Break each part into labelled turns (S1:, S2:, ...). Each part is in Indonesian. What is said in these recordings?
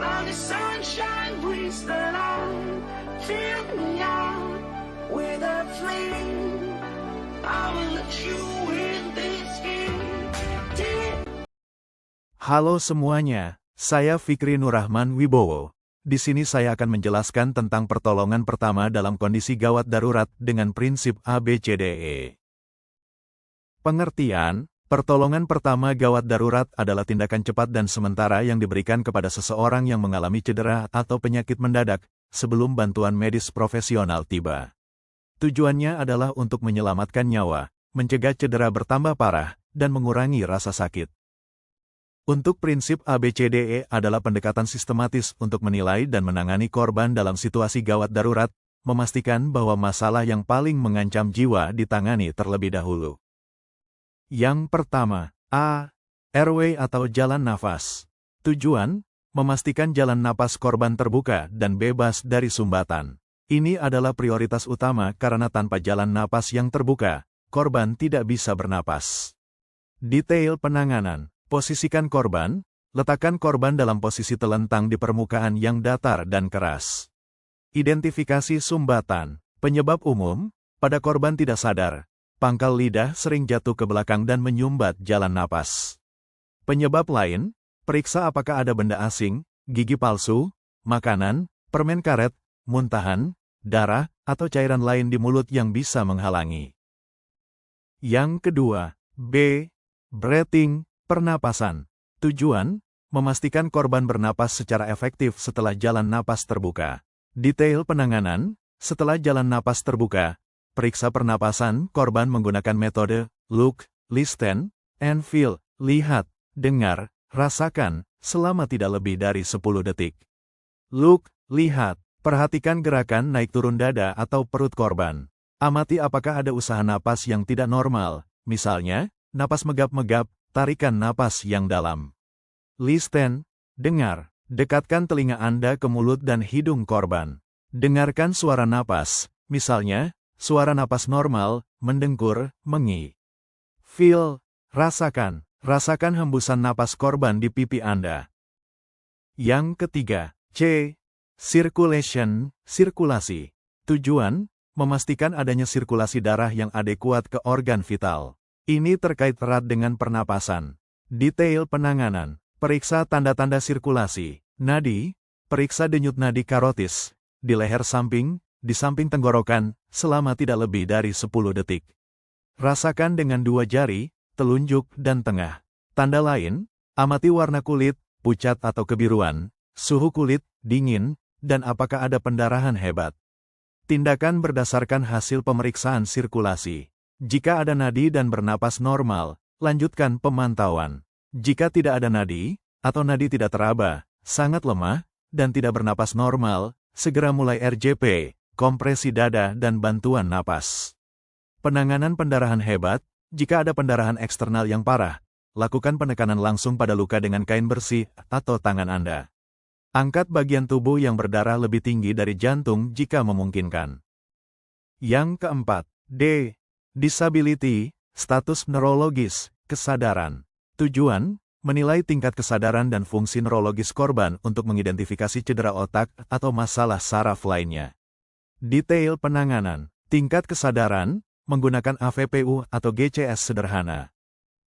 S1: Like the sunshine breeze that I fill me out with a flame. I will let you in this game.
S2: Halo semuanya, saya Fikri Nurrahman Wibowo. Di sini saya akan menjelaskan tentang pertolongan pertama dalam kondisi gawat darurat dengan prinsip ABCDE. Pengertian, pertolongan pertama gawat darurat adalah tindakan cepat dan sementara yang diberikan kepada seseorang yang mengalami cedera atau penyakit mendadak sebelum bantuan medis profesional tiba. Tujuannya adalah untuk menyelamatkan nyawa, mencegah cedera bertambah parah, dan mengurangi rasa sakit. Untuk prinsip ABCDE adalah pendekatan sistematis untuk menilai dan menangani korban dalam situasi gawat darurat, memastikan bahwa masalah yang paling mengancam jiwa ditangani terlebih dahulu. Yang pertama, A. Airway atau jalan nafas. Tujuan, memastikan jalan napas korban terbuka dan bebas dari sumbatan. Ini adalah prioritas utama karena tanpa jalan napas yang terbuka, korban tidak bisa bernapas. Detail penanganan. Posisikan korban, letakkan korban dalam posisi telentang di permukaan yang datar dan keras. Identifikasi sumbatan, penyebab umum, pada korban tidak sadar, pangkal lidah sering jatuh ke belakang dan menyumbat jalan napas. Penyebab lain, periksa apakah ada benda asing, gigi palsu, makanan, permen karet, muntahan, darah, atau cairan lain di mulut yang bisa menghalangi. Yang kedua, B. Breathing. Pernapasan. Tujuan, memastikan korban bernapas secara efektif setelah jalan napas terbuka. Detail penanganan, setelah jalan napas terbuka, periksa pernapasan korban menggunakan metode look, listen, and feel, lihat, dengar, rasakan, selama tidak lebih dari 10 detik. Look, lihat, perhatikan gerakan naik turun dada atau perut korban. Amati apakah ada usaha napas yang tidak normal, misalnya, napas megap-megap, tarikan napas yang dalam. Listen, dengar, dekatkan telinga Anda ke mulut dan hidung korban. Dengarkan suara napas, misalnya, suara napas normal, mendengkur, mengi. Feel, rasakan hembusan napas korban di pipi Anda. Yang ketiga, C. Circulation, sirkulasi. Tujuan, memastikan adanya sirkulasi darah yang adekuat ke organ vital. Ini terkait erat dengan pernapasan. Detail penanganan, periksa tanda-tanda sirkulasi, nadi, periksa denyut nadi karotis, di leher samping, di samping tenggorokan, selama tidak lebih dari 10 detik. Rasakan dengan 2 jari, telunjuk dan tengah. Tanda lain, amati warna kulit, pucat atau kebiruan, suhu kulit, dingin, dan apakah ada pendarahan hebat. Tindakan berdasarkan hasil pemeriksaan sirkulasi. Jika ada nadi dan bernapas normal, lanjutkan pemantauan. Jika tidak ada nadi, atau nadi tidak teraba, sangat lemah, dan tidak bernapas normal, segera mulai RJP, kompresi dada dan bantuan napas. Penanganan pendarahan hebat, jika ada pendarahan eksternal yang parah, lakukan penekanan langsung pada luka dengan kain bersih atau tangan Anda. Angkat bagian tubuh yang berdarah lebih tinggi dari jantung jika memungkinkan. Yang keempat, D. Disability, status neurologis, kesadaran. Tujuan, menilai tingkat kesadaran dan fungsi neurologis korban untuk mengidentifikasi cedera otak atau masalah saraf lainnya. Detail penanganan, tingkat kesadaran, menggunakan AVPU atau GCS sederhana.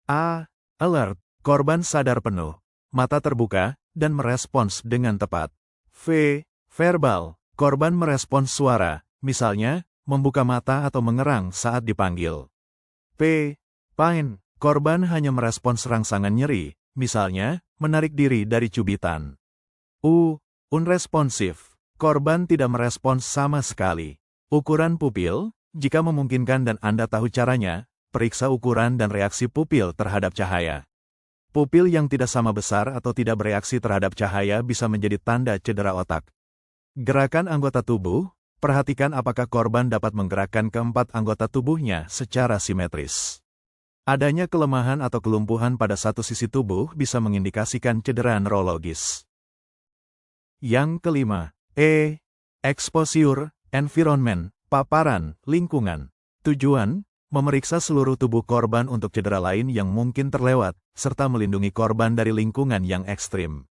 S2: A. Alert, korban sadar penuh, mata terbuka, dan merespons dengan tepat. V. Verbal, korban merespons suara, misalnya, membuka mata atau mengerang saat dipanggil. P. Pain, korban hanya merespons rangsangan nyeri, misalnya, menarik diri dari cubitan. U. Unresponsif, korban tidak merespons sama sekali. Ukuran pupil, jika memungkinkan dan Anda tahu caranya, periksa ukuran dan reaksi pupil terhadap cahaya. Pupil yang tidak sama besar atau tidak bereaksi terhadap cahaya bisa menjadi tanda cedera otak. Gerakan anggota tubuh, perhatikan apakah korban dapat menggerakkan keempat anggota tubuhnya secara simetris. Adanya kelemahan atau kelumpuhan pada satu sisi tubuh bisa mengindikasikan cedera neurologis. Yang kelima, E. Exposure, environment, paparan, lingkungan. Tujuan, memeriksa seluruh tubuh korban untuk cedera lain yang mungkin terlewat, serta melindungi korban dari lingkungan yang ekstrim.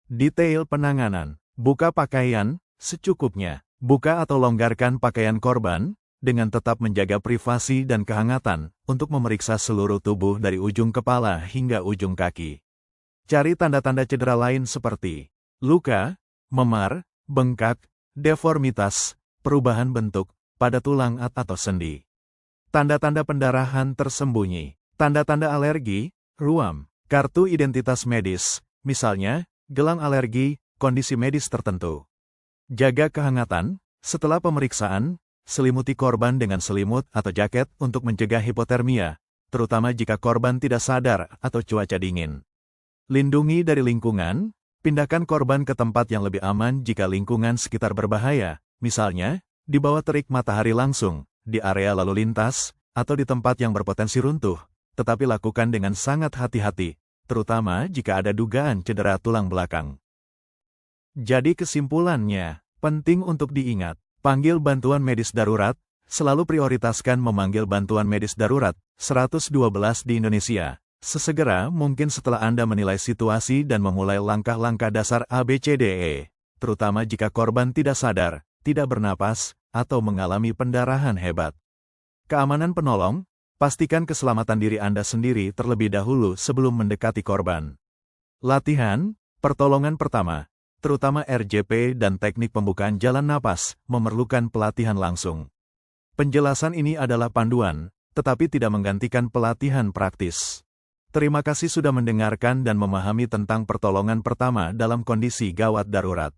S2: Detail penanganan. Buka pakaian secukupnya. Buka atau longgarkan pakaian korban dengan tetap menjaga privasi dan kehangatan untuk memeriksa seluruh tubuh dari ujung kepala hingga ujung kaki. Cari tanda-tanda cedera lain seperti luka, memar, bengkak, deformitas, perubahan bentuk pada tulang atau sendi. Tanda-tanda pendarahan tersembunyi. Tanda-tanda alergi, ruam, kartu identitas medis, misalnya gelang alergi, kondisi medis tertentu. Jaga kehangatan. Setelah pemeriksaan, selimuti korban dengan selimut atau jaket untuk mencegah hipotermia, terutama jika korban tidak sadar atau cuaca dingin. Lindungi dari lingkungan. Pindahkan korban ke tempat yang lebih aman jika lingkungan sekitar berbahaya, misalnya di bawah terik matahari langsung, di area lalu lintas, atau di tempat yang berpotensi runtuh, tetapi lakukan dengan sangat hati-hati, terutama jika ada dugaan cedera tulang belakang. Jadi kesimpulannya, penting untuk diingat, panggil bantuan medis darurat, selalu prioritaskan memanggil bantuan medis darurat, 112 di Indonesia, sesegera mungkin setelah Anda menilai situasi dan memulai langkah-langkah dasar ABCDE, terutama jika korban tidak sadar, tidak bernapas, atau mengalami pendarahan hebat. Keamanan penolong, pastikan keselamatan diri Anda sendiri terlebih dahulu sebelum mendekati korban. Latihan, pertolongan pertama, terutama RJP dan teknik pembukaan jalan napas, memerlukan pelatihan langsung. Penjelasan ini adalah panduan, tetapi tidak menggantikan pelatihan praktis. Terima kasih sudah mendengarkan dan memahami tentang pertolongan pertama dalam kondisi gawat darurat.